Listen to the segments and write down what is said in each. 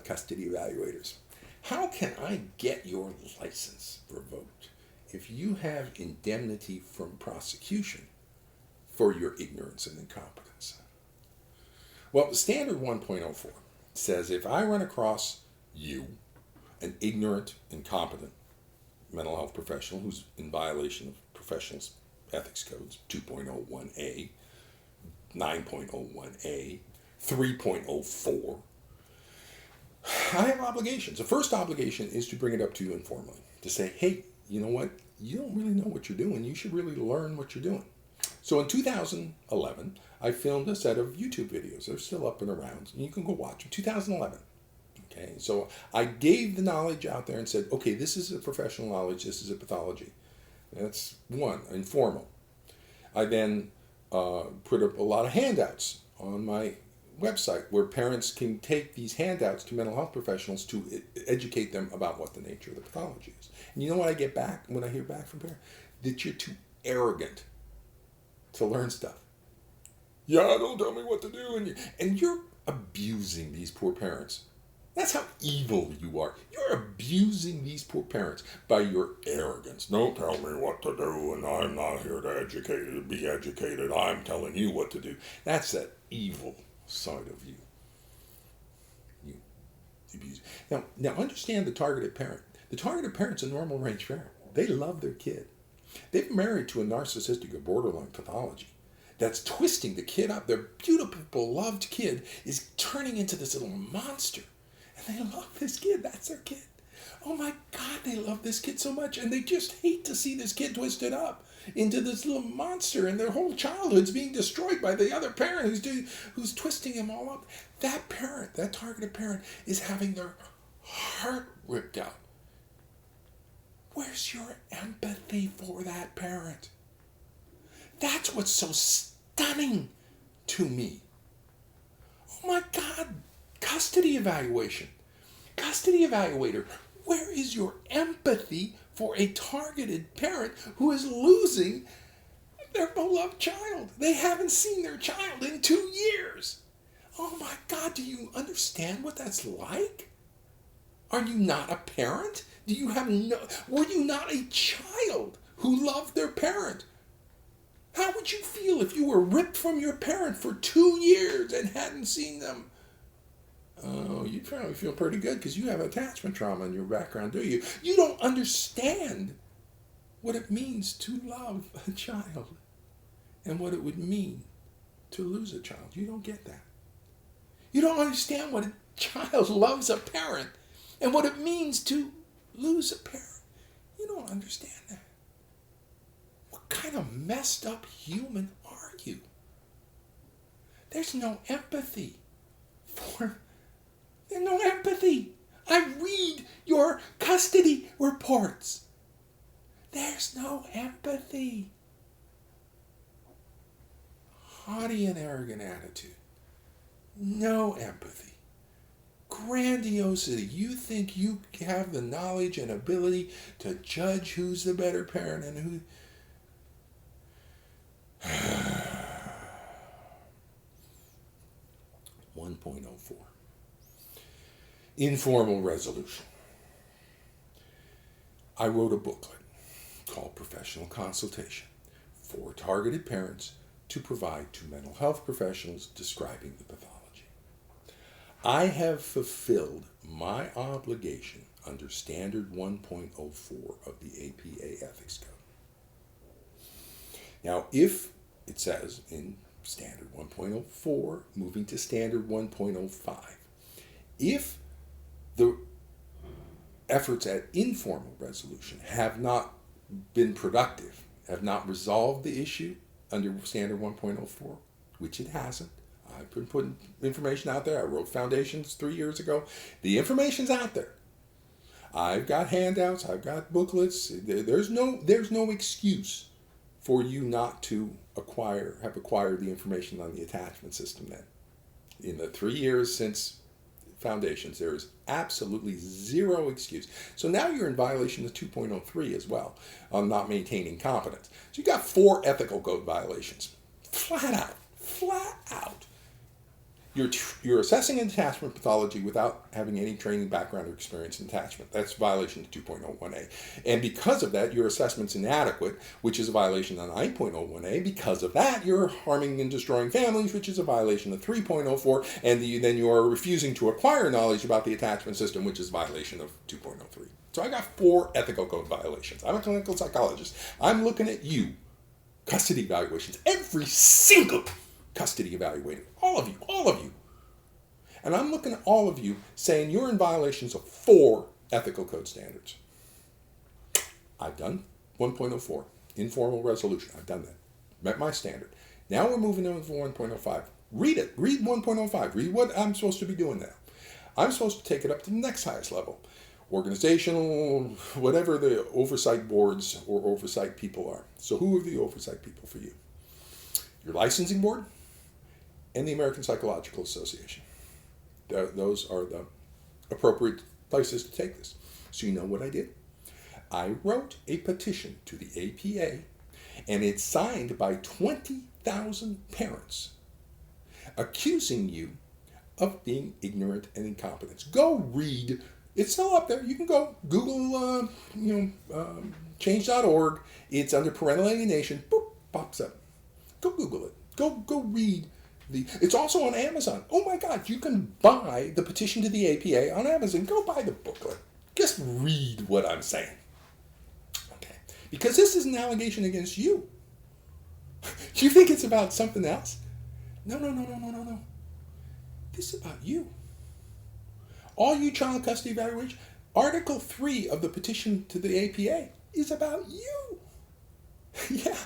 custody evaluators. How can I get your license revoked if you have indemnity from prosecution for your ignorance and incompetence? Well, Standard 1.04 says if I run across you, an ignorant, incompetent mental health professional who's in violation of professional ethics codes 2.01a, 9.01a, 3.04, I have obligations. The first obligation is to bring it up to you informally, to say, hey, you know what? You don't really know what you're doing. You should really learn what you're doing. So in 2011, I filmed a set of YouTube videos. They're still up and around, and you can go watch them. 2011. Okay, so I gave the knowledge out there and said, okay, this is a professional knowledge, this is a pathology. That's one, informal. I then put up a lot of handouts on my website where parents can take these handouts to mental health professionals to educate them about what the nature of the pathology is. And you know what I get back when I hear back from parents? That you're too arrogant to learn stuff. Yeah, don't tell me what to do. And you're abusing these poor parents. That's how evil you are. You're abusing these poor parents by your arrogance. Don't tell me what to do, and I'm not here to be educated. I'm telling you what to do. That's that evil side of you. You abuse. Now understand the targeted parent. The targeted parent's a normal range parent. They love their kid. They've married to a narcissistic or borderline pathology that's twisting the kid up. Their beautiful, beloved kid is turning into this little monster. And they love this kid. That's their kid. Oh my God, they love this kid so much. And they just hate to see this kid twisted up into this little monster. And their whole childhood's being destroyed by the other parent who's twisting him all up. That parent, that targeted parent, is having their heart ripped out. Where's your empathy for that parent? That's what's so stunning to me. Oh my God. Custody evaluation. Custody evaluator. Where is your empathy for a targeted parent who is losing their beloved child? They haven't seen their child in 2 years. Oh my God, do you understand what that's like? Are you not a parent? Were you not a child who loved their parent? How would you feel if you were ripped from your parent for 2 years and hadn't seen them? Oh, you'd probably feel pretty good because you have attachment trauma in your background, do you? You don't understand what it means to love a child and what it would mean to lose a child. You don't get that. You don't understand what a child loves a parent and what it means to lose a parent. You don't understand that. What kind of messed up human are you? There's no empathy for... There's no empathy. I read your custody reports. There's no empathy. Haughty and arrogant attitude. No empathy. Grandiosity. You think you have the knowledge and ability to judge who's the better parent and who... 1.04. Informal resolution. I wrote a booklet called Professional Consultation for targeted parents to provide to mental health professionals describing the pathology. I have fulfilled my obligation under Standard 1.04 of the APA Ethics Code. Now, if it says in Standard 1.04, moving to Standard 1.05, if the efforts at informal resolution have not been productive, have not resolved the issue under Standard 1.04, which it hasn't. I've been putting information out there. I wrote foundations 3 years ago. The information's out there. I've got handouts. I've got booklets. There's no excuse for you not to have acquired the information on the attachment system then. In the 3 years since foundations, there is absolutely zero excuse. So now you're in violation of 2.03 as well on not maintaining competence. So you got 4 ethical code violations. Flat out. You're assessing an attachment pathology without having any training, background, or experience in attachment. That's a violation of 2.01a. And because of that, your assessment's inadequate, which is a violation of 9.01a. Because of that, you're harming and destroying families, which is a violation of 3.04. And then you are refusing to acquire knowledge about the attachment system, which is a violation of 2.03. So I got 4 ethical code violations. I'm a clinical psychologist. I'm looking at you. Custody evaluations. Every single custody evaluator. All of you. And I'm looking at all of you saying you're in violations of 4 ethical code standards. I've done 1.04, informal resolution. I've done that. Met my standard. Now we're moving on to 1.05. Read it. Read 1.05. Read what I'm supposed to be doing now. I'm supposed to take it up to the next highest level. Organizational, whatever the oversight boards or oversight people are. So who are the oversight people for you? Your licensing board and the American Psychological Association. Those are the appropriate places to take this. So you know what I did? I wrote a petition to the APA, and it's signed by 20,000 parents accusing you of being ignorant and incompetent. Go read. It's still up there. You can go Google, change.org. It's under parental alienation. Boop, pops up. Go Google it. Go read. It's also on Amazon. Oh my God, you can buy the petition to the APA on Amazon. Go buy the booklet. Just read what I'm saying. Okay. Because this is an allegation against you. You think it's about something else? No. This is about you. All you child custody evaluation, Article 3 of the petition to the APA is about you. Yeah.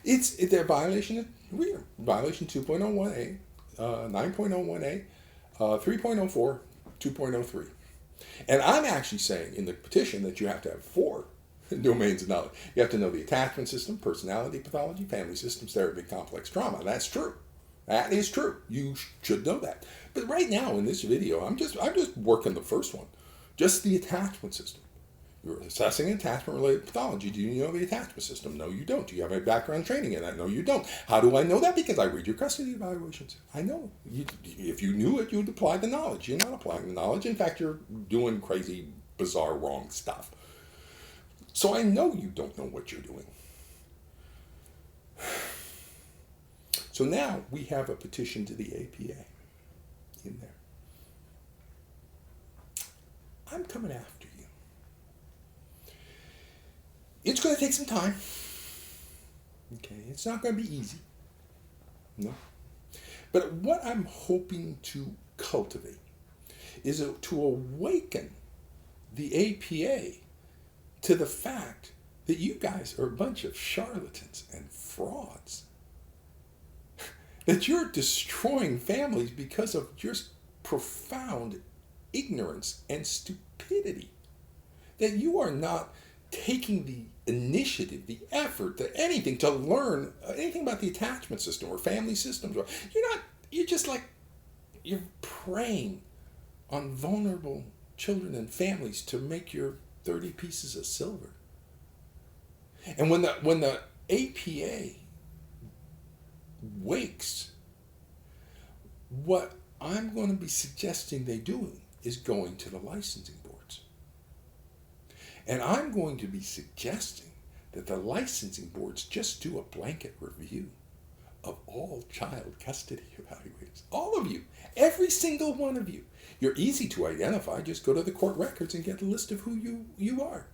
It's a violation 2.01a, 9.01a, 3.04, 2.03. And I'm actually saying in the petition that you have to have 4 domains of knowledge. You have to know the attachment system, personality pathology, family systems, therapy, complex trauma. That's true. That is true. You should know that. But right now in this video, I'm just working the first one. Just the attachment system. You're assessing attachment-related pathology. Do you know the attachment system? No, you don't. Do you have a background training in that? No, you don't. How do I know that? Because I read your custody evaluations. I know. If you knew it, you'd apply the knowledge. You're not applying the knowledge. In fact, you're doing crazy, bizarre, wrong stuff. So I know you don't know what you're doing. So now we have a petition to the APA in there. I'm coming after you. It's going to take some time. Okay, it's not going to be easy. No. But what I'm hoping to cultivate is to awaken the APA to the fact that you guys are a bunch of charlatans and frauds. That you're destroying families because of just profound ignorance and stupidity. That you are not taking the initiative, the effort, anything to learn anything about the attachment system or family systems. You're preying on vulnerable children and families to make your 30 pieces of silver. And when the APA wakes, what I'm going to be suggesting they do is going to the licensing boards. And I'm going to be suggesting that the licensing boards just do a blanket review of all child custody evaluators. All of you. Every single one of you. You're easy to identify. Just go to the court records and get a list of who you are.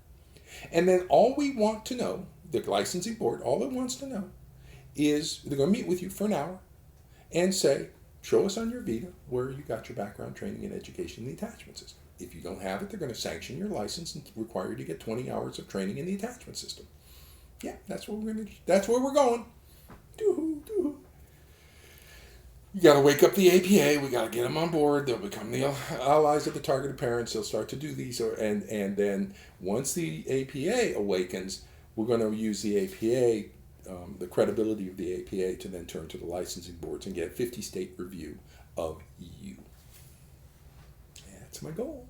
And then all we want to know, the licensing board, all it wants to know is they're going to meet with you for an hour and say, show us on your Vita where you got your background training and education in the attachment system. If you don't have it, they're going to sanction your license and require you to get 20 hours of training in the attachment system. Yeah, that's what that's where we're going. Doo-hoo. You got to wake up the APA. We got to get them on board. They'll become the allies of the targeted parents. They'll start to do these. And then once the APA awakens, we're going to use the APA, the credibility of the APA, to then turn to the licensing boards and get a 50-state review of you. That's my goal.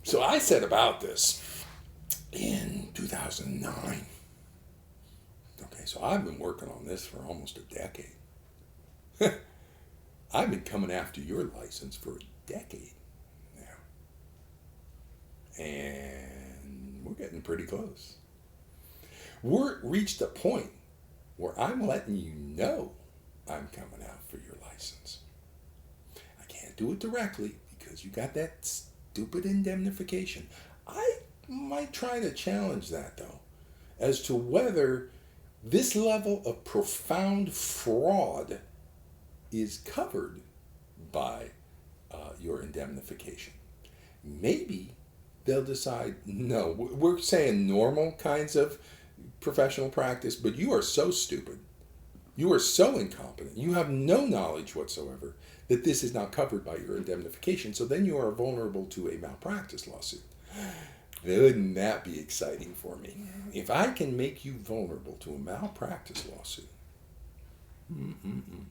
So I said about this in 2009. Okay, so I've been working on this for almost a decade. I've been coming after your license for a decade now, and we're getting pretty close. We're reached a point where I'm letting you know I'm coming out for your license. I can't do it directly because you got that stupid indemnification. I might try to challenge that though, as to whether this level of profound fraud is covered by your indemnification. Maybe they'll decide, no, we're saying normal kinds of professional practice, but you are so stupid, you are so incompetent, you have no knowledge whatsoever that this is not covered by your indemnification, so then you are vulnerable to a malpractice lawsuit. Wouldn't that be exciting for me? If I can make you vulnerable to a malpractice lawsuit. Mm-mm-mm.